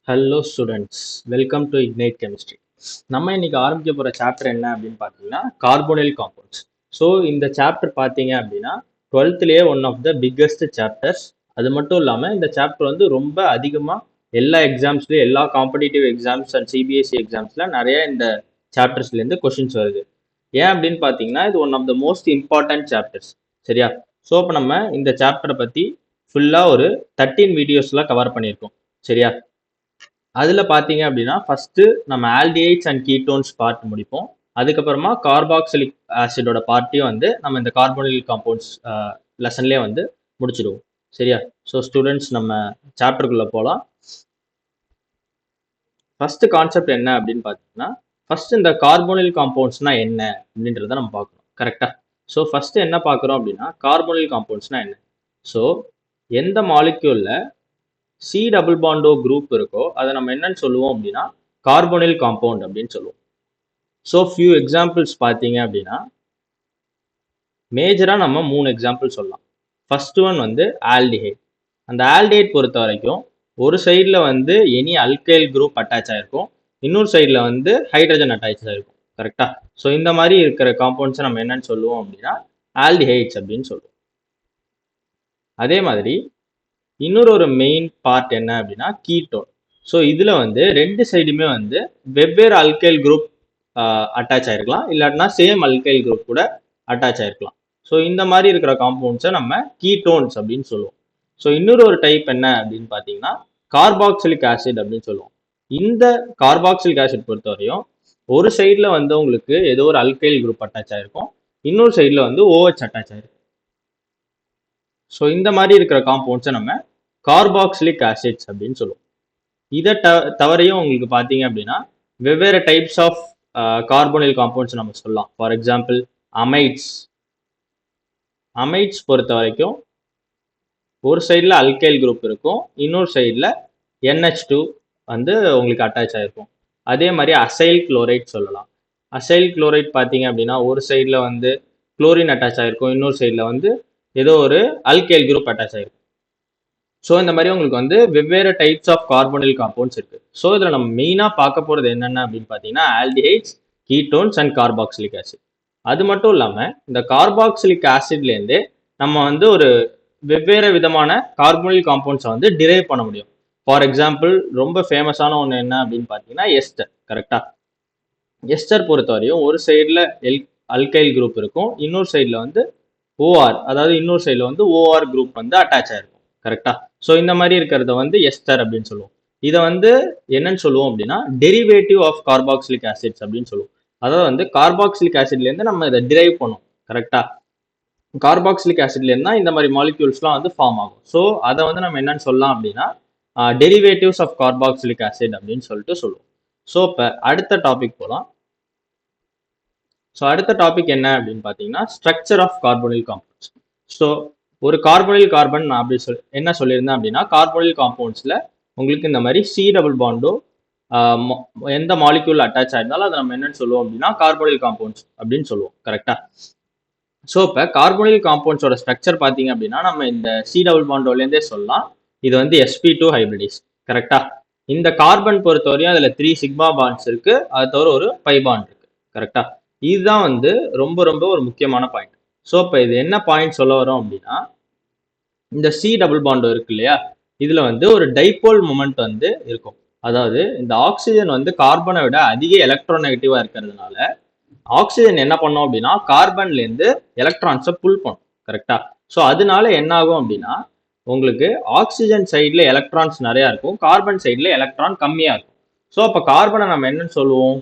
Hello students, welcome to Ignite Chemistry. நம்ம இன்னைக்கு ஆரம்பிக்க போகிற சாப்டர் என்ன அப்படின்னு பார்த்தீங்கன்னா கார்போனைல் காம்பவுண்ட்ஸ். ஸோ இந்த சாப்டர் பார்த்தீங்க அப்படின்னா 12th one of the biggest chapters. அது மட்டும் இல்லாமல் இந்த சாப்டர் வந்து ரொம்ப அதிகமாக எல்லா எக்ஸாம்ஸ்லையும் எல்லா காம்படிட்டிவ் எக்ஸாம்ஸ் அண்ட் சிபிஎஸ்சி எக்ஸாம்ஸில் நிறைய இந்த சாப்டர்ஸ்லேருந்து கொஷின்ஸ் வருது. ஏன் அப்படின்னு பார்த்தீங்கன்னா இது one of the most important chapters. சரியா? ஸோ இப்போ நம்ம இந்த சாப்டரை பற்றி ஃபுல்லாக ஒரு 13 வீடியோஸ்லாம் கவர் பண்ணியிருக்கோம். சரியா? அதில் பார்த்தீங்க அப்படின்னா ஃபஸ்ட்டு நம்ம ஆல்டிஹைட்ஸ் அண்ட் கீட்டோன்ஸ் பார்ட் முடிப்போம். அதுக்கப்புறமா கார்பாக்சிலிக் ஆசிடோட பார்ட்டையும் வந்து நம்ம இந்த கார்போனில் காம்பவுண்ட்ஸ் லெசன்லேயே வந்து முடிச்சிடுவோம். சரியா? ஸோ ஸ்டூடெண்ட்ஸ் நம்ம சாப்டருக்குள்ளே போகலாம். ஃபஸ்ட்டு கான்செப்ட் என்ன அப்படின்னு பார்த்தீங்கன்னா ஃபஸ்ட்டு இந்த கார்போனில் காம்பவுண்ட்ஸ்னால் என்ன அப்படின்றத நம்ம பார்க்கணும். கரெக்டாக? ஸோ ஃபஸ்ட்டு என்ன பார்க்குறோம் அப்படின்னா கார்போனில் காம்பவுண்ட்ஸ்னால் என்ன. ஸோ எந்த மாலிக்யூலில் சி டபுள் பாண்டோ குரூப் இருக்கோ அதை நம்ம என்னன்னு சொல்லுவோம் அப்படின்னா கார்போனில் காம்பவுண்ட் அப்படின்னு சொல்லுவோம். ஸோ ஃபியூ எக்ஸாம்பிள்ஸ் பார்த்தீங்க அப்படின்னா மேஜராக நம்ம 3 எக்ஸாம்பிள் சொல்லலாம். ஃபர்ஸ்ட் ஒன் வந்து ஆல்டிஹைட். அந்த ஆல்டிஹைட் பொறுத்த வரைக்கும் ஒரு சைடில் வந்து எனி அல்கைல் குரூப் அட்டாச் ஆகிருக்கும், இன்னொரு சைடில் வந்து ஹைட்ரஜன் அட்டாச் ஆகிருக்கும். கரெக்டாக? ஸோ இந்த மாதிரி இருக்கிற காம்பவுண்ட்ஸை நம்ம என்னன்னு சொல்லுவோம் அப்படின்னா ஆல்டிஹைட்ஸ் அப்படின்னு சொல்லுவோம். அதே மாதிரி இன்னொரு ஒரு மெயின் பார்ட் என்ன அப்படின்னா கீட்டோன். ஸோ இதில் வந்து ரெண்டு சைடுமே வந்து வெவ்வேறு அல்கைல் குரூப் அட்டாச் ஆகிருக்கலாம், இல்லாட்டினா சேம் அல்கைல் குரூப் கூட அட்டாச் ஆகிருக்கலாம். ஸோ இந்த மாதிரி இருக்கிற காம்பவுண்ட்ஸை நம்ம கீட்டோன்ஸ் அப்படின்னு சொல்லுவோம். ஸோ இன்னொரு ஒரு டைப் என்ன அப்படின்னு பார்த்தீங்கன்னா கார்பாக்சிலிக் ஆசிட் அப்படின்னு சொல்லுவோம். இந்த கார்பாக்சிலிக் ஆசிட் பொறுத்தவரையும் ஒரு சைடில் வந்து உங்களுக்கு ஏதோ ஒரு அல்கைல் குரூப் அட்டாச் ஆகிருக்கும், இன்னொரு சைடில் வந்து OH அட்டாச் ஆகிருக்கும். ஸோ இந்த மாதிரி இருக்கிற காம்பவுண்ட்ஸை நம்ம கார்பாக்சிலிக் ஆசிட்ஸ் அப்படின்னு சொல்லுவோம். இதை தவறையும் உங்களுக்கு பார்த்தீங்க அப்படின்னா வெவ்வேறு டைப்ஸ் ஆஃப் கார்போனில் காம்பவுண்ட்ஸ் நம்ம சொல்லலாம். ஃபார் எக்ஸாம்பிள் அமைட்ஸ் பொறுத்த வரைக்கும் ஒரு சைடில் அல்கைல் குரூப் இருக்கும், இன்னொரு சைடில் NH2 வந்து உங்களுக்கு அட்டாச் ஆகிருக்கும். அதே மாதிரி அசைல் குளோரைட் சொல்லலாம். அசைல் குளோரைட் பார்த்தீங்க அப்படின்னா ஒரு சைடில் வந்து குளோரின் அட்டாச் ஆகிருக்கும், இன்னொரு சைடில் வந்து ஏதோ ஒரு அல்கைல் குரூப் அட்டாச் ஆகிருக்கும். ஸோ இந்த மாதிரி உங்களுக்கு வந்து வெவ்வேறு டைப்ஸ் ஆஃப் கார்போனில் காம்பவுண்ட்ஸ் இருக்கு. ஸோ இதில் நம்ம மெயினாக பார்க்க போகிறது என்னென்ன அப்படின்னு பார்த்தீங்கன்னா aldehydes, ketones and carboxylic acid. அது மட்டும் இல்லாமல் இந்த கார்பாக்சிலிக் ஆசிட்லேருந்து நம்ம வந்து ஒரு வெவ்வேறு விதமான கார்போனில் காம்பவுண்ட்ஸை வந்து டிரைவ் பண்ண முடியும். ஃபார் எக்ஸாம்பிள் ரொம்ப ஃபேமஸான ஒன்று என்ன அப்படின்னு பார்த்தீங்கன்னா எஸ்டர். கரெக்டாக? எஸ்டர் பொறுத்தவரையும் ஒரு சைடில் அல்கைல் குரூப் இருக்கும், இன்னொரு சைடில் வந்து OR, அதாவது இன்னொரு சைடில் வந்து OR குரூப் வந்து அட்டாச் ஆயிருக்கும். கரெக்டா? ஸோ இந்த மாதிரி இருக்கிறத வந்து எஸ்டர் அப்படின்னு சொல்லுவோம். இதை வந்து என்னன்னு சொல்லுவோம் அப்படின்னா டெரிவேட்டிவ் ஆஃப் கார்பாக்சிலிக் ஆசிட்ஸ் அப்படின்னு சொல்லுவோம். அதாவது வந்து கார்பாக்சிலிக் ஆசிட்லேருந்து நம்ம இதை டிரைவ் பண்ணுவோம். கரெக்டா? கார்பாக்சிலிக் ஆசிட்லேருந்து தான் இந்த மாதிரி மாலிக்யூல்ஸ்லாம் வந்து ஃபார்ம் ஆகும். ஸோ அதை வந்து நம்ம என்னன்னு சொல்லலாம் அப்படின்னா டெரிவேட்டிவ்ஸ் ஆஃப் கார்பாக்சிலிக் ஆசிட் அப்படின்னு சொல்லிட்டு சொல்லுவோம். ஸோ இப்போ அடுத்த டாபிக் போகலாம். ஸோ அடுத்த டாபிக் என்ன அப்படின்னு பார்த்தீங்கன்னா ஸ்ட்ரக்சர் ஆஃப் கார்போனில் காம்பவுண்ட்ஸ். ஸோ ஒரு கார்போனில் கார்பன் நான் அப்படி என்ன சொல்லியிருந்தேன் அப்படின்னா கார்போனில் காம்பவுண்ட்ஸில் உங்களுக்கு இந்த மாதிரி சி டபுள் பாண்டோ எந்த மாலிக்யூல் அட்டாச் ஆயிருந்தாலும் அதை நம்ம என்னன்னு சொல்லுவோம் அப்படின்னா கார்போனில் காம்பவுண்ட்ஸ் அப்படின்னு சொல்லுவோம். கரெக்டா? ஸோ இப்போ கார்போனில் காம்பவுண்ட்ஸோட ஸ்ட்ரக்சர் பார்த்தீங்க அப்படின்னா நம்ம இந்த சி டபுள் பாண்டோலேருந்தே சொல்லலாம். இது வந்து sp2 ஹைபிரிடைஸ். கரெக்டா? இந்த கார்பன் பொறுத்தவரையும் அதில் 3 சிக்மா பாண்ட்ஸ் இருக்கு, அது தவிர ஒரு பை பாண்ட் இருக்கு. கரெக்டா? இதுதான் வந்து ரொம்ப ரொம்ப ஒரு முக்கியமான பாயிண்ட். ஸோ இப்போ இது என்ன பாயிண்ட் சொல்ல வரோம் அப்படின்னா இந்த சி டபுள் பாண்டோ இருக்கு இல்லையா, இதில் வந்து ஒரு டைபோல் மொமெண்ட் வந்து இருக்கும். அதாவது இந்த ஆக்சிஜன் வந்து கார்பனை விட அதிக எலக்ட்ரோநெகட்டிவாக இருக்கிறதுனால ஆக்சிஜன் என்ன பண்ணோம் அப்படின்னா கார்பன்லேருந்து எலக்ட்ரான்ஸை புல் பண்ணும். கரெக்டா? ஸோ அதனால என்ன ஆகும் அப்படின்னா உங்களுக்கு ஆக்சிஜன் சைடில் எலக்ட்ரான்ஸ் நிறையா இருக்கும், கார்பன் சைடில் எலக்ட்ரான் கம்மியாக இருக்கும். ஸோ அப்போ கார்பனை நம்ம என்னன்னு சொல்லுவோம்,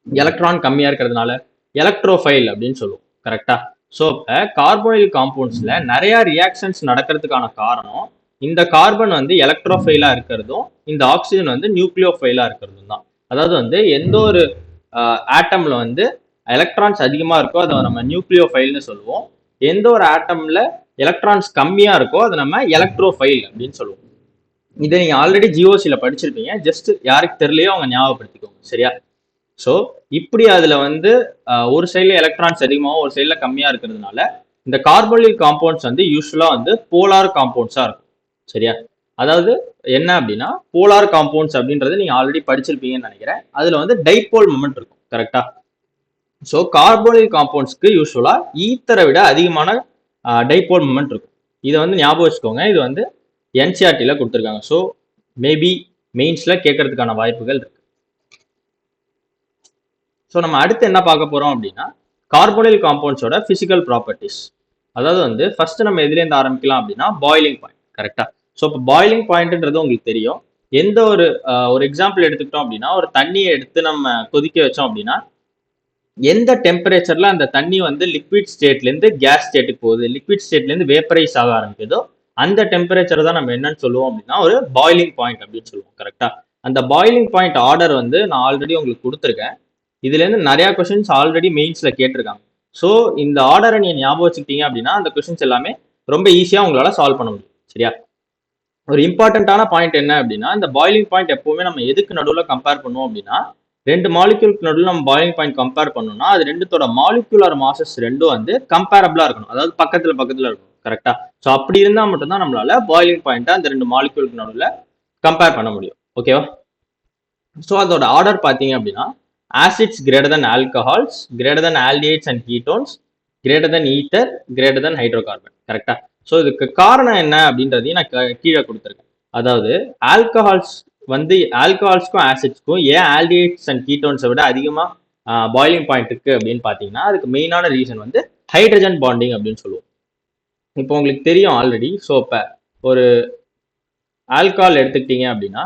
எலக்ட்ரான் கம்மியாக இருக்கிறதுனால எலக்ட்ரோஃபைல் அப்படின்னு சொல்லுவோம். கரெக்டா? ஸோ இப்போ கார்போனில் காம்பவுண்ட்ஸில் நிறையா ரியாக்ஷன்ஸ் நடக்கிறதுக்கான காரணம் இந்த கார்பன் வந்து எலக்ட்ரோஃபைலாக இருக்கிறதும் இந்த ஆக்சிஜன் வந்து நியூக்ளியோஃபைலாக இருக்கிறதும் தான். அதாவது வந்து எந்த ஒரு ஆட்டமில் வந்து எலக்ட்ரான்ஸ் அதிகமாக இருக்கோ அதை நம்ம நியூக்ளியோஃபைல்னு சொல்லுவோம், எந்த ஒரு ஆட்டமில் எலக்ட்ரான்ஸ் கம்மியாக இருக்கோ அதை நம்ம எலக்ட்ரோஃபைல் அப்படின்னு சொல்லுவோம். இதை நீங்கள் ஆல்ரெடி ஜிஓசியில் படிச்சிருப்பீங்க, ஜஸ்ட் யாருக்கு தெரியலையோ அவங்க ஞாபகப்படுத்திக்கோங்க. சரியா? ஸோ இப்படி அதில் வந்து ஒரு சைடில் எலக்ட்ரான்ஸ் அதிகமாகவும் ஒரு சைடில் கம்மியாக இருக்கிறதுனால இந்த கார்போனில் காம்பவுண்ட்ஸ் வந்து யூஸ்வலாக வந்து போலார் காம்பவுண்ட்ஸாக இருக்கும். சரியா? அதாவது என்ன அப்படின்னா போலார் காம்பவுண்ட்ஸ் அப்படின்றது நீங்க ஆல்ரெடி படிச்சிருப்பீங்கன்னு நினைக்கிறேன். அதுல வந்து டைபோல் மொமெண்ட் இருக்கும். கரெக்டா? ஸோ கார்போனில் காம்பவுண்ட்ஸ்க்கு யூஸ்வலா ஈத்தரை விட அதிகமான டைபோல் மொமெண்ட் இருக்கும். இதை வந்து ஞாபகம் வச்சுக்கோங்க. இது வந்து என்சிஆர்டியில் கொடுத்துருக்காங்க. ஸோ மேபி மெயின்ஸில் கேட்கறதுக்கான வாய்ப்புகள் இருக்கு. ஸோ நம்ம அடுத்து என்ன பார்க்க போறோம் அப்படின்னா கார்போனில் காம்பவுண்ட்ஸோட பிசிக்கல் ப்ராப்பர்ட்டிஸ். அதாவது வந்து ஃபர்ஸ்ட் நம்ம எதுலேருந்து ஆரம்பிக்கலாம் அப்படின்னா பாய்லிங் பாயிண்ட். கரெக்டா? ஸோ இப்போ பாய்லிங் பாயிண்ட்ன்றது உங்களுக்கு தெரியும். எந்த ஒரு எக்ஸாம்பிள் எடுத்துக்கிட்டோம் அப்படின்னா ஒரு தண்ணியை எடுத்து நம்ம கொதிக்க வச்சோம் அப்படின்னா எந்த டெம்பரேச்சர்ல அந்த தண்ணி வந்து லிக்விட் ஸ்டேட்ல இருந்து கேஸ் ஸ்டேட்டுக்கு போகுது, லிக்விட் ஸ்டேட்ல இருந்து வேப்பரைஸ் ஆக ஆரம்பிக்குதோ அந்த டெம்பரேச்சர் தான் நம்ம என்னன்னு சொல்லுவோம் அப்படின்னா ஒரு பாய்லிங் பாயிண்ட் அப்படின்னு சொல்லுவோம். கரெக்டா? அந்த பாய்லிங் பாயிண்ட் ஆர்டர் வந்து நான் ஆல்ரெடி உங்களுக்கு கொடுத்துருக்கேன். இதுல இருந்து நிறைய கொஸ்டின்ஸ் ஆல்ரெடி மெயின்ஸ்ல கேட்டிருக்காங்க. ஸோ இந்த ஆர்டரை நீங்க ஞாபகம் வச்சுக்கிட்டீங்க அப்படின்னா அந்த கொஸ்டின்ஸ் எல்லாமே ரொம்ப ஈஸியா உங்களால சால்வ் பண்ண முடியும். சரியா? ஒரு இம்பார்ட்டன்டான பாயிண்ட் என்ன அப்படின்னா இந்த பாய்லிங் பாயிண்ட் எப்பவுமே நம்ம எதுக்கு நடுவில் கம்பேர் பண்ணுவோம் அப்படின்னா ரெண்டு மாலிக்யூலுக்கு நடுவில் நம்ம பாய்லிங் பாயிண்ட் கம்பேர் பண்ணோம்னா அது ரெண்டுத்தோட மாலிகுலர் மாசஸ் ரெண்டும் வந்து கம்பேரபிளா இருக்கணும். அதாவது பக்கத்துல இருக்கணும். கரெக்டா? ஸோ அப்படி இருந்தால் மட்டும்தான் நம்மளால பாய்லிங் பாயிண்ட்டை அந்த ரெண்டு மாலிக்யூலுக்கு நடுவில் கம்பேர் பண்ண முடியும். ஓகேவா? ஸோ அதோட ஆர்டர் பார்த்தீங்க அப்படின்னா acids greater than alcohols, greater than aldehydes and ketones, greater than ether, greater than hydrocarbon. கரெக்டா? ஸோ இதுக்கு காரணம் என்ன அப்படின்றதையும் நான் கீழே கொடுத்துருக்கேன். அதாவது ஆல்கஹால்ஸ் வந்து ஆல்கஹால்ஸ்க்கும் ஆசிட்ஸ்க்கும் ஏன் ஆல்டிஹைட்ஸ் அண்ட் கீட்டோன்ஸை விட அதிகமாக பாய்லிங் பாயிண்ட் இருக்கு அப்படின்னு பார்த்தீங்கன்னா அதுக்கு மெயினான ரீசன் வந்து ஹைட்ரஜன் பாண்டிங் அப்படின்னு சொல்லுவோம். இப்போ உங்களுக்கு தெரியும் ஆல்ரெடி. ஸோ இப்போ ஒரு ஆல்கஹால் எடுத்துக்கிட்டீங்க அப்படின்னா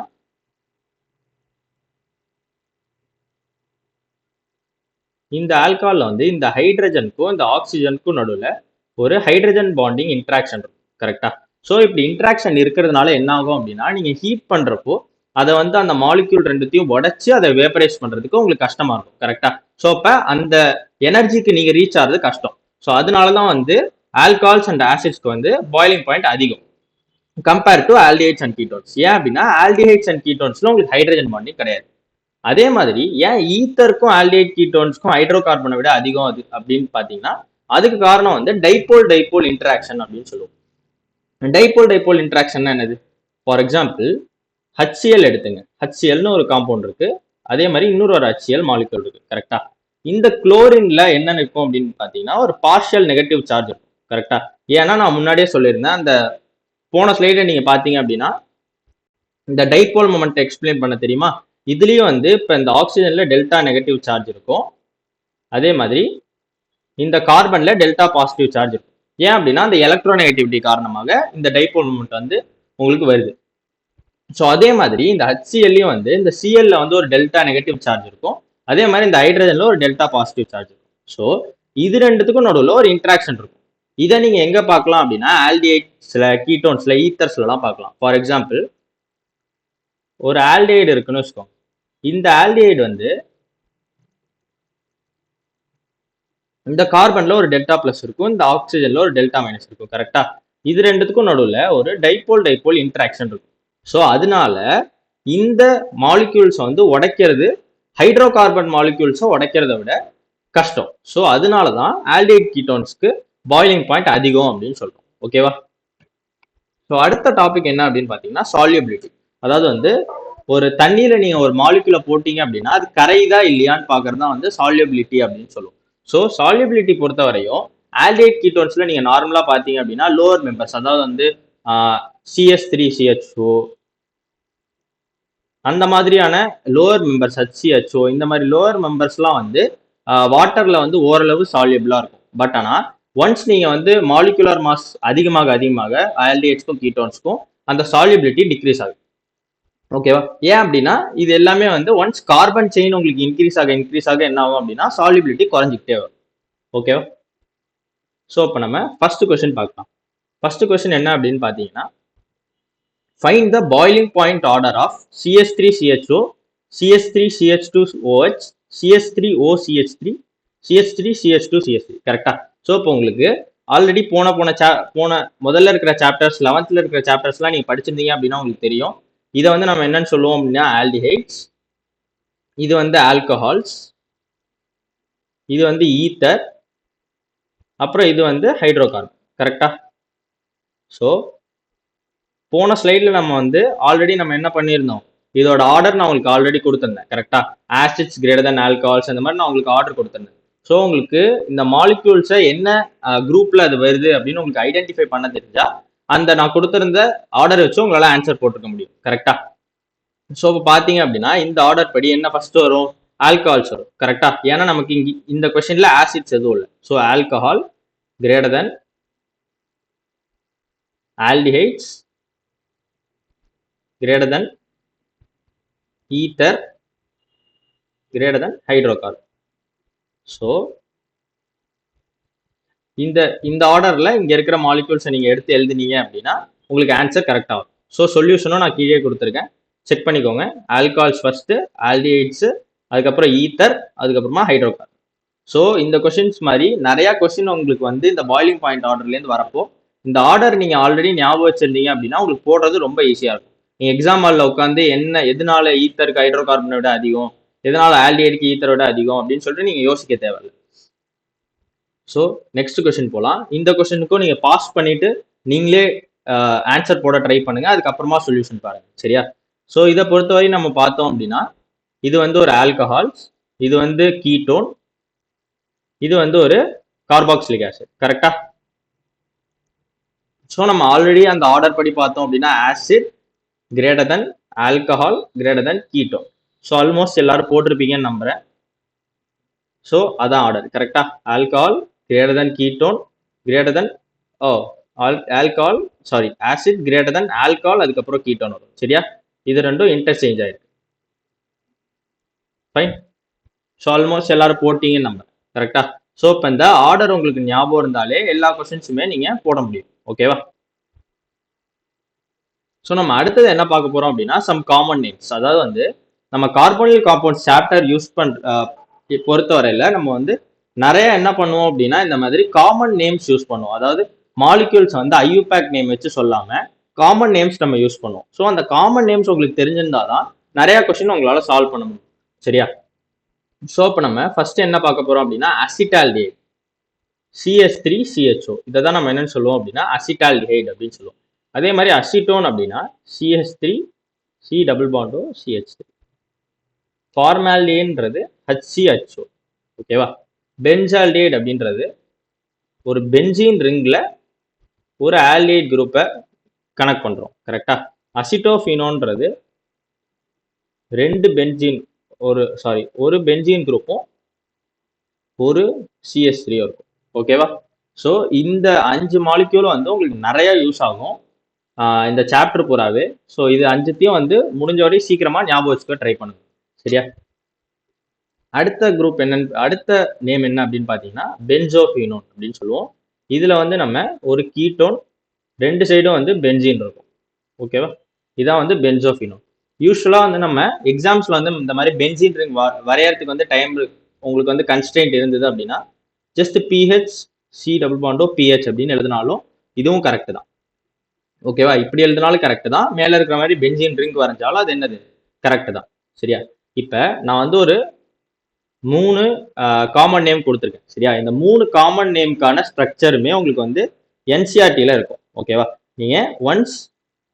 இந்த ஆல்கஹால்ல வந்து இந்த ஹைட்ரஜனுக்கும் இந்த ஆக்சிஜனுக்கும் நடுவில் ஒரு ஹைட்ரஜன் பாண்டிங் இன்ட்ராக்ஷன் இருக்கும். கரெக்டா? ஸோ இப்படி இன்ட்ராக்ஷன் இருக்கிறதுனால என்ன ஆகும் அப்படின்னா நீங்க ஹீட் பண்றப்போ அதை வந்து அந்த மாலிக்யூல் ரெண்டுத்தையும் உடைச்சு அதை வேப்பரைஸ் பண்றதுக்கு உங்களுக்கு கஷ்டமா இருக்கும். கரெக்டா? ஸோ அப்ப அந்த எனர்ஜிக்கு நீங்க ரீச் ஆகிறது கஷ்டம். ஸோ அதனாலதான் வந்து ஆல்கஹால்ஸ் அண்ட் ஆசிட்ஸ்க்கு வந்து பாய்லிங் பாயிண்ட் அதிகம் compare to aldehydes and ketones. ஏன் அப்படின்னா ஆல்டிஹைட்ஸ் அண்ட் கீட்டோன்ஸ்ல உங்களுக்கு ஹைட்ரஜன் பாண்டிங் கிடையாது. அதே மாதிரி ஏன் ஈத்தருக்கும் ஆல்டிஹைட் கீட்டோன்ஸ்க்கும் ஹைட்ரோ கார்பனை விட அதிகம் அது அப்படின்னு பாத்தீங்கன்னா அதுக்கு காரணம் வந்து டைபோல் டைபோல் இன்டராக்ஷன் அப்படின்னு சொல்லுவோம். டைபோல் டைபோல் இன்டராக்ஷன் என்னது? ஃபார் எக்ஸாம்பிள் HCl எடுத்துங்க. HClன்னு ஒரு காம்பவுண்ட் இருக்கு. அதே மாதிரி இன்னொரு ஒரு HCl மாலிகுல் இருக்கு. கரெக்டா? இந்த குளோரின்ல என்ன இருக்கும் அப்படின்னு பாத்தீங்கன்னா ஒரு பார்ஷியல் நெகட்டிவ் சார்ஜ் இருக்கும். கரெக்டா? ஏன்னா நான் முன்னாடியே சொல்லியிருந்தேன் அந்த போன ஸ்லைட நீங்க பாத்தீங்க அப்படின்னா இந்த டைபோல் மொமெண்ட் எக்ஸ்பிளைன் பண்ண தெரியுமா? இதுலயும் வந்து இப்ப இந்த ஆக்சிஜன்ல டெல்டா நெகட்டிவ் சார்ஜ் இருக்கும். அதே மாதிரி இந்த கார்பன்ல டெல்டா பாசிட்டிவ் சார்ஜ் இருக்கும். ஏன் அப்படின்னா அந்த எலக்ட்ரோநெகட்டிவிட்டி காரணமாக இந்த டைபோல் மொமெண்ட் வந்து உங்களுக்கு வருது. ஸோ அதே மாதிரி இந்த HClலையும் வந்து இந்த Clல வந்து ஒரு டெல்டா நெகட்டிவ் சார்ஜ் இருக்கும். அதே மாதிரி இந்த ஹைட்ரஜன்ல ஒரு டெல்டா பாசிட்டிவ் சார்ஜ் இருக்கும். ஸோ இது ரெண்டுத்துக்கும் நடுவில் ஒரு இன்ட்ராக்ஷன் இருக்கும். இதை நீங்க எங்க பார்க்கலாம் அப்படின்னா ஆல்டிஹைட்ஸ்ல, கீட்டோன்ஸ்ல, ஈத்தர்ஸ்லாம் பார்க்கலாம். ஃபார் எக்ஸாம்பிள் ஒரு ஆல்டிஹைடு இருக்குன்னு வச்சுக்கோங்க. இந்த ஆல்டிஹைடு வந்து இந்த கார்பன்ல ஒரு டெல்டா பிளஸ் இருக்கும், இந்த ஆக்சிஜன்ல ஒரு டெல்டா மைனஸ் இருக்கும். கரெக்டா? இது ரெண்டுத்துக்கும் நடுவில் ஒரு டைபோல் டைபோல் இன்டராக்ஷன் இருக்கும். ஸோ அதனால இந்த மாலிக்யூல்ஸ் வந்து உடைக்கிறது ஹைட்ரோ கார்பன் மாலிக்யூல்ஸை உடைக்கிறத விட கஷ்டம். ஸோ அதனால தான் ஆல்டிஹைட் கீட்டோன்ஸ்க்கு பாய்லிங் பாயிண்ட் அதிகம் அப்படின்னு சொல்றோம். ஓகேவா? ஸோ அடுத்த டாபிக் என்ன அப்படின்னு பார்த்தீங்கன்னா சால்யூபிலிட்டி. அதாவது வந்து ஒரு தண்ணியில நீங்க ஒரு மாலிகுலை போட்டீங்க அப்படின்னா அது கரையுதா இல்லையான்னு பாக்குறது தான் வந்து சால்யூபிலிட்டி அப்படின்னு சொல்லுவோம். ஸோ சால்யூபிலிட்டி பொறுத்த வரையும் ஆல்டிஹைட் கீட்டோன்ஸ்ல நீங்க நார்மலா பாத்தீங்க அப்படின்னா லோவர் மெம்பர்ஸ், அதாவது வந்து CH3CHO அந்த மாதிரியான லோவர் மெம்பர்ஸ், HCHO இந்த மாதிரி லோவர் மெம்பர்ஸ்லாம் வந்து வாட்டர்ல வந்து ஓரளவு சால்யூபிளா இருக்கும். பட் ஆனா ஒன்ஸ் நீங்க வந்து மாலிகுலர் மாஸ் அதிகமாக ஆல்டிஹைட்ஸ்க்கும் கீட்டோன்ஸ்க்கும் அந்த சால்யூபிலிட்டி டிக்ரீஸ் ஆகும். ஓகேவா? ஏன் அப்படின்னா இது எல்லாமே வந்து ஒன்ஸ் கார்பன் செயின் உங்களுக்கு இன்க்ரீஸ் ஆக என்ன ஆகும் அப்படின்னா சால்யூபிலிட்டி குறைஞ்சிக்கிட்டே வரும். ஓகேவா? ஸோ இப்போ நம்ம ஃபர்ஸ்ட் கொஸ்டின் பார்க்கலாம். ஃபர்ஸ்ட் கொஸ்டின் என்ன அப்படின்னு பார்த்தீங்கன்னா find the boiling point order of CH3CHO, CH3CH2OH, CH3OCH3, CH3CH2CH3. கரெக்டா? ஸோ இப்போ உங்களுக்கு ஆல்ரெடி போன முதல்ல இருக்கிற சாப்டர்ஸ் 11th இருக்கிற சாப்டர்ஸ்லாம் நீங்க படிச்சிருந்தீங்க அப்படின்னா உங்களுக்கு தெரியும். இதை வந்து நம்ம என்னன்னு சொல்லுவோம் அப்படின்னா ஆல்டிஹைட்ஸ், இது வந்து ஆல்கஹால்ஸ், இது வந்து ஈத்தர், அப்புறம் இது வந்து ஹைட்ரோகார்பன். கரெக்டா? ஸோ போன ஸ்லைட்ல நம்ம வந்து ஆல்ரெடி நம்ம என்ன பண்ணியிருந்தோம், இதோட ஆர்டர் நான் உங்களுக்கு ஆல்ரெடி கொடுத்துருந்தேன் கரெக்டா. ஆசிட்ஸ் கிரேட்டர் தென் ஆல்கஹால்ஸ் அந்த மாதிரி நான் உங்களுக்கு ஆர்டர் கொடுத்துருந்தேன். ஸோ உங்களுக்கு இந்த மாலிக்யூல்ஸை என்ன குரூப்ல அது வருது அப்படின்னு உங்களுக்கு ஐடென்டிஃபை பண்ண தெரிஞ்சா அந்த நான் கொடுத்துருந்த ஆர்டர் வச்சு உங்களால ஆன்சர் போட்டுக்க முடியும் கரெக்டா. ஸோ இப்போ பார்த்தீங்க அப்படின்னா இந்த ஆர்டர் படி என்ன ஃபர்ஸ்ட் வரும், ஆல்கஹால்ஸ் வரும் கரெக்டா. ஏன்னா நமக்கு இங்க இந்த கொஸ்டின்ல ஆசிட்ஸ் எதுவும் இல்லை. So alcohol greater than aldehydes greater than ether greater than hydrocarbon. So இந்த ஆர்டர்ல இங்க இருக்கிற மாலிகூல்ஸை நீங்க எடுத்து எழுதுனீங்க அப்படின்னா உங்களுக்கு ஆன்சர் கரெக்ட் ஆகும். ஸோ சொல்யூஷனும் நான் கீழே கொடுத்துருக்கேன், செக் பண்ணிக்கோங்க. ஆல்கஹால்ஸ் ஃபர்ஸ்ட், ஆல்டிஹைட்ஸ், அதுக்கப்புறம் ஈத்தர், அதுக்கப்புறமா ஹைட்ரோகார்பன். ஸோ இந்த கொஸ்டின்ஸ் மாதிரி நிறைய கொஸ்டின் உங்களுக்கு வந்து இந்த பாய்லிங் பாயிண்ட் ஆர்டர்லேருந்து வரப்போ இந்த ஆர்டர் நீங்க ஆல்ரெடி ஞாபகம் வச்சிருந்தீங்க அப்படின்னா உங்களுக்கு போடுறது ரொம்ப ஈஸியா இருக்கும். நீங்க எக்ஸாம் ஹாலில் உட்காந்து என்ன எதனால ஈத்தருக்கு ஹைட்ரோ கார்பனை விட அதிகம், எதனால ஆல்டிஹைடுக்கு ஈத்தரை விட அதிகம் அப்படின்னு சொல்லிட்டு நீங்க யோசிக்க தேவையில்லை. ஸோ நெக்ஸ்ட் கொஸ்டின் போகலாம். இந்த கொஸ்டினுக்கும் நீங்க பாஸ் பண்ணிட்டு நீங்களே ஆன்சர் போட ட்ரை பண்ணுங்க, அதுக்கப்புறமா சொல்யூஷன் பாருங்க சரியா. ஸோ இதை பொறுத்தவரை நம்ம பார்த்தோம் அப்படின்னா இது வந்து ஒரு ஆல்கஹால்ஸ், இது வந்து கீட்டோன், இது வந்து ஒரு கார்பாக்சிலிக் ஆசிட் கரெக்டா. ஸோ நம்ம ஆல்ரெடி அந்த ஆர்டர் படி பார்த்தோம் அப்படின்னா acid greater than alcohol greater than ketone. So almost எல்லாரும் போட்டிருப்பீங்கன்னு நம்புறேன். ஸோ அதான் ஆர்டர் கரெக்டா. Alcohol greater than ketone greater than alcohol sorry acid greater than alcohol, அதுக்கப்புறம் கீட்டோன் வரும் சரியா. இது ரெண்டும் இன்டர்சேஞ்ச் ஆயிருக்கு. ஃபைன். ஸோ ஆல்மோஸ்ட் எல்லாரும் போட்டீங்கன்னு நம்புறேன் கரெக்டா. ஸோ இப்போ இந்த ஆர்டர் உங்களுக்கு ஞாபகம் இருந்தாலே எல்லா கொஸ்டின்ஸுமே நீங்க போட முடியும் ஓகேவா. ஸோ நம்ம அடுத்தது என்ன பார்க்க போறோம் அப்படின்னா சம் காமன் நேம்ஸ். அதாவது வந்து நம்ம கார்போனில் காம்பவுண்ட்ஸ் சாப்டர் யூஸ் பொறுத்தவரையில நம்ம வந்து நிறைய என்ன பண்ணுவோம் அப்படின்னா இந்த மாதிரி காமன் நேம்ஸ் யூஸ் பண்ணுவோம். அதாவது மாலிக்யூல்ஸ் வந்து ஐயூபேக் நேம் வச்சு சொல்லாம காமன் நேம்ஸ் நம்ம யூஸ் பண்ணுவோம். ஸோ அந்த காமன் நேம்ஸ் உங்களுக்கு தெரிஞ்சிருந்தாதான் நிறைய கொஸ்டின் உங்களால சால்வ் பண்ண முடியும் சரியா. ஸோ இப்போ நம்ம ஃபர்ஸ்ட் என்ன பார்க்க போறோம் அப்படின்னா அசிட்டால்டிஹைட், CH3CHO. இதை தான் நம்ம என்னன்னு சொல்லுவோம் அப்படின்னா அசிட்டால்டிஹைட் அப்படின்னு சொல்லுவோம். அதே மாதிரி அசிட்டோன் அப்படின்னா CH3C+CH3. ஃபார்மால்டிஹைட்ன்றது HCHO ஓகேவா. பென்சால்டிஹைட் அப்படின்றது ஒரு பென்சீன் ரிங்ல ஒரு ஆல்டிஹைட் குரூப்பை கனெக்ட் பண்றோம் கரெக்டா. அசிட்டோஃபினோன்றது ஒரு பென்சீன் குரூப்பும் ஒரு CH3 இருக்கும் ஓகேவா. ஸோ இந்த 5 மாலிக்யூலும் வந்து உங்களுக்கு நிறைய யூஸ் ஆகும் இந்த சாப்டர் பூராவே. ஸோ இது 5த்தையும் வந்து முடிஞ்ச வரை சீக்கிரமா ஞாபகம் வச்சுக்க ட்ரை பண்ணுங்க சரியா. அடுத்த குரூப் என்னன்னு, அடுத்த நேம் என்ன அப்படின்னு பார்த்தீங்கன்னா பென்சோஃபினோன் அப்படின்னு சொல்லுவோம். இதுல வந்து நம்ம ஒரு கீட்டோன், ரெண்டு சைடும் வந்து பென்சீன் இருக்கும் ஓகேவா. இதான் வந்து பென்சோஃபினோன். யூஸ்வலா வந்து நம்ம எக்ஸாம்ஸ்ல வந்து இந்த மாதிரி பென்சீன் ரிங் வரையறதுக்கு வந்து டைம் உங்களுக்கு வந்து கன்ஸ்ட்ரெயின்ட் இருந்தது அப்படின்னா ஜஸ்ட் PH C+PH அப்படின்னு எழுதினாலும் இதுவும் கரெக்ட் தான் ஓகேவா. இப்படி எழுதினாலும் கரெக்ட் தான், மேல இருக்கிற மாதிரி பென்சீன் ரிங் வரைஞ்சாலும் அது என்னது கரெக்ட் தான் சரியா. இப்ப நான் வந்து ஒரு 3 காமன் நேம் கொடுத்துருக்கேன் சரியா. இந்த 3 காமன் நேம்க்கான ஸ்ட்ரக்சருமே உங்களுக்கு வந்து NCERTல இருக்கும் ஓகேவா. நீங்க ஒன்ஸ்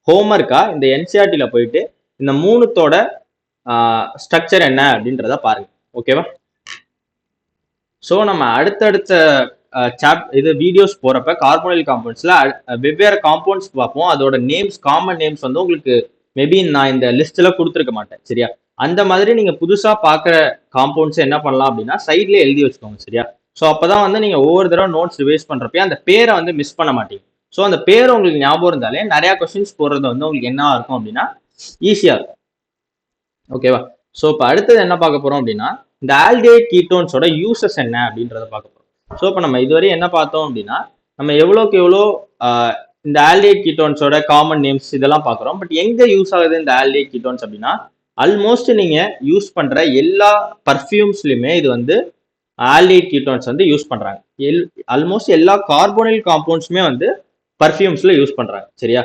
ஹோம்ஒர்க்கா இந்த NCERTல போயிட்டு இந்த 3த்தோட ஸ்ட்ரக்சர் என்ன அப்படின்றத பாருங்க ஓகேவா. ஸோ நம்ம அடுத்தடுத்த இது வீடியோஸ் போறப்ப கார்போனில் காம்பவுண்ட்ஸ்ல வெவ்வேறு காம்பவுண்ட்ஸ் பார்ப்போம். அதோட நேம்ஸ், காமன் நேம்ஸ் வந்து உங்களுக்கு மேபி நான் இந்த லிஸ்ட்ல கொடுத்துருக்க மாட்டேன் சரியா. அந்த மாதிரி நீங்க புதுசா பாக்குற காம்பவுண்ட்ஸ் என்ன பண்ணலாம் அப்படின்னா சைட்ல எழுதி வச்சுக்கோங்க சரியா. ஸோ அப்பதான் வந்து நீங்க ஒவ்வொரு தடவை நோட்ஸ் ரிவைஸ் பண்றப்ப அந்த பேரை வந்து மிஸ் பண்ண மாட்டீங்க. ஸோ அந்த பேர் உங்களுக்கு ஞாபகம் இருந்தாலே நிறைய கொஸ்டின்ஸ் போடுறது வந்து உங்களுக்கு என்ன இருக்கும் அப்படின்னா ஈஸியா இருக்கும் ஓகேவா. ஸோ இப்போ அடுத்தது என்ன பார்க்க போறோம் அப்படின்னா இந்த ஆல்டிஹைட் கீட்டோன்ஸோட யூசஸ் என்ன அப்படின்றத பார்க்க போறோம். ஸோ இப்போ நம்ம இதுவரை என்ன பார்த்தோம் அப்படின்னா நம்ம எவ்வளோக்கு எவ்வளோ இந்த ஆல்டிஹைட் கீட்டோன்ஸோட காமன் நேம்ஸ் இதெல்லாம் பார்க்குறோம். பட் எங்க யூஸ் ஆகுது இந்த ஆல்டிஹைட் கீட்டோன்ஸ் அப்படின்னா ஆல்மோஸ்ட் நீங்க யூஸ் பண்ற எல்லா பர்ஃப்யூம்ஸ்லயுமே இது வந்து ஆல்டிஹைட் கீட்டோன்ஸ் வந்து யூஸ் பண்றாங்க. ஆல்மோஸ்ட் எல்லா கார்போனில் காம்பவுண்ட்ஸுமே வந்து பர்ஃப்யூம்ஸ்ல யூஸ் பண்றாங்க சரியா.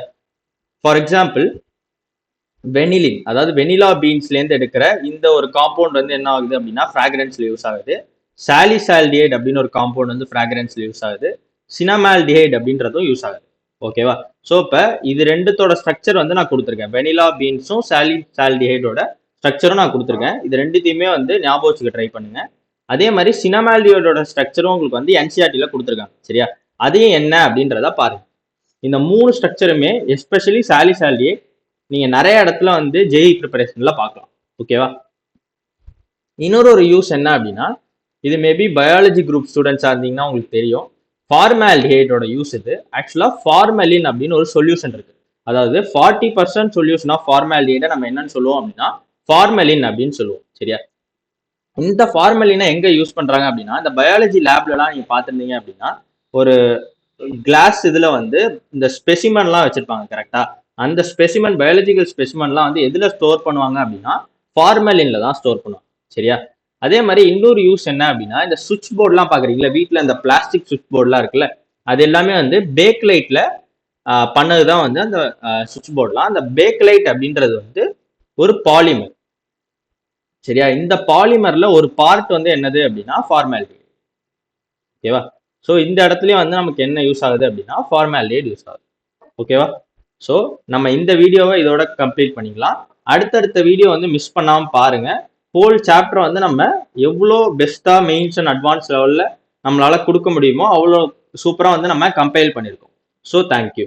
ஃபார் எக்ஸாம்பிள் வெனிலின், அதாவது வெனிலா பீன்ஸ்ல இருந்து எடுக்கிற இந்த ஒரு காம்பவுண்ட் வந்து என்ன ஆகுது அப்படின்னா ஃப்ராக்ரன்ஸ்ல யூஸ் ஆகுது. சாலிசால்டிஹைட் அப்படின்னு ஒரு காம்பவுண்ட் வந்து ஃப்ராக்ரன்ஸ்ல யூஸ் ஆகுது. சினமால்டிஹைட் அப்படின்றதும் யூஸ் ஆகுது ஓகேவா? ஸோ இப்போ இது ரெண்டுத்தோட ஸ்ட்ரக்சர் வந்து நான் கொடுத்துருக்கேன். வெனிலா பீன்ஸும் சால்டிஹைடோட ஸ்ட்ரக்சரும் நான் கொடுத்துருக்கேன். இது ரெண்டுத்தையுமே வந்து ஞாபகம் வச்சுக்க ட்ரை பண்ணுங்க. அதே மாதிரி சினமால்டியோட ஸ்ட்ரக்சரும் உங்களுக்கு வந்து என்சிஆர்டில கொடுத்துருக்காங்க. சரியா? அதையும் என்ன அப்படின்றத பாருங்க. இந்த 3 ஸ்ட்ரக்சருமே எஸ்பெஷலி சால்டிஹைட் நீங்க நிறைய இடத்துல வந்து ஜேஇ ப்ரிப்பரேஷன்ல பார்க்கலாம். ஓகேவா? இன்னொரு யூஸ் என்ன அப்படின்னா, இது மேபி பயாலஜி குரூப் ஸ்டூடெண்ட்ஸாக இருந்தீங்கன்னா உங்களுக்கு தெரியும். ஃபார்மால்டிஹைடோட யூஸ் இது. ஆக்சுவலாக ஃபார்மலின் அப்படின்னு ஒரு சொல்யூஷன் இருக்கு. அதாவது 40% சொல்யூஷன் ஆஃப் ஃபார்மால்டிஹைடை நம்ம என்னன்னு சொல்லுவோம் அப்படின்னா ஃபார்மலின் அப்படின்னு சொல்லுவோம். சரியா? இந்த ஃபார்மலினை எங்க யூஸ் பண்றாங்க அப்படின்னா, இந்த பயாலஜி லேப்லலாம் நீங்க பார்த்துருந்தீங்க அப்படின்னா ஒரு கிளாஸ் இதுல வந்து இந்த ஸ்பெசிமன்லாம் வச்சிருப்பாங்க. கரெக்டா? அந்த ஸ்பெசிமன் பயாலஜிக்கல் ஸ்பெசிமன்லாம் வந்து எதுல ஸ்டோர் பண்ணுவாங்க அப்படின்னா ஃபார்மலின்ல தான் ஸ்டோர் பண்ணுவாங்க. சரியா? அதே மாதிரி இன்னொரு யூஸ் என்ன அப்படின்னா, இந்த சுவிட்ச் போர்ட்லாம் பாக்குறீங்களா, வீட்டில் இந்த பிளாஸ்டிக் சுவிட்ச் போர்ட்லாம் இருக்குல்ல, அது எல்லாமே வந்து பேக்லைட்ல பண்ணதுதான் வந்து அந்த சுவிட்ச் போர்ட்லாம். அந்த பேக்லைட் அப்படின்றது வந்து ஒரு பாலிமர். சரியா? இந்த பாலிமர்ல ஒரு பார்ட் வந்து என்னது அப்படின்னா ஃபார்மாலிட்டி. ஓகேவா? ஸோ இந்த இடத்துலயும் வந்து நமக்கு என்ன யூஸ் ஆகுது அப்படின்னா ஃபார்மாலிட்டி யூஸ் ஆகுது. ஓகேவா? ஸோ நம்ம இந்த வீடியோவை இதோட கம்ப்ளீட் பண்ணிக்கலாம். அடுத்தடுத்த வீடியோ வந்து மிஸ் பண்ணாமல் பாருங்க. ஹோல் சாப்டர் வந்து நம்ம எவ்வளோ பெஸ்ட்டாக மெயின்ஸ் அண்ட் அட்வான்ஸ் லெவலில் நம்மளால கொடுக்க முடியுமோ அவ்வளோ சூப்பராக வந்து நம்ம கம்பைல் பண்ணியிருக்கோம். So thank you.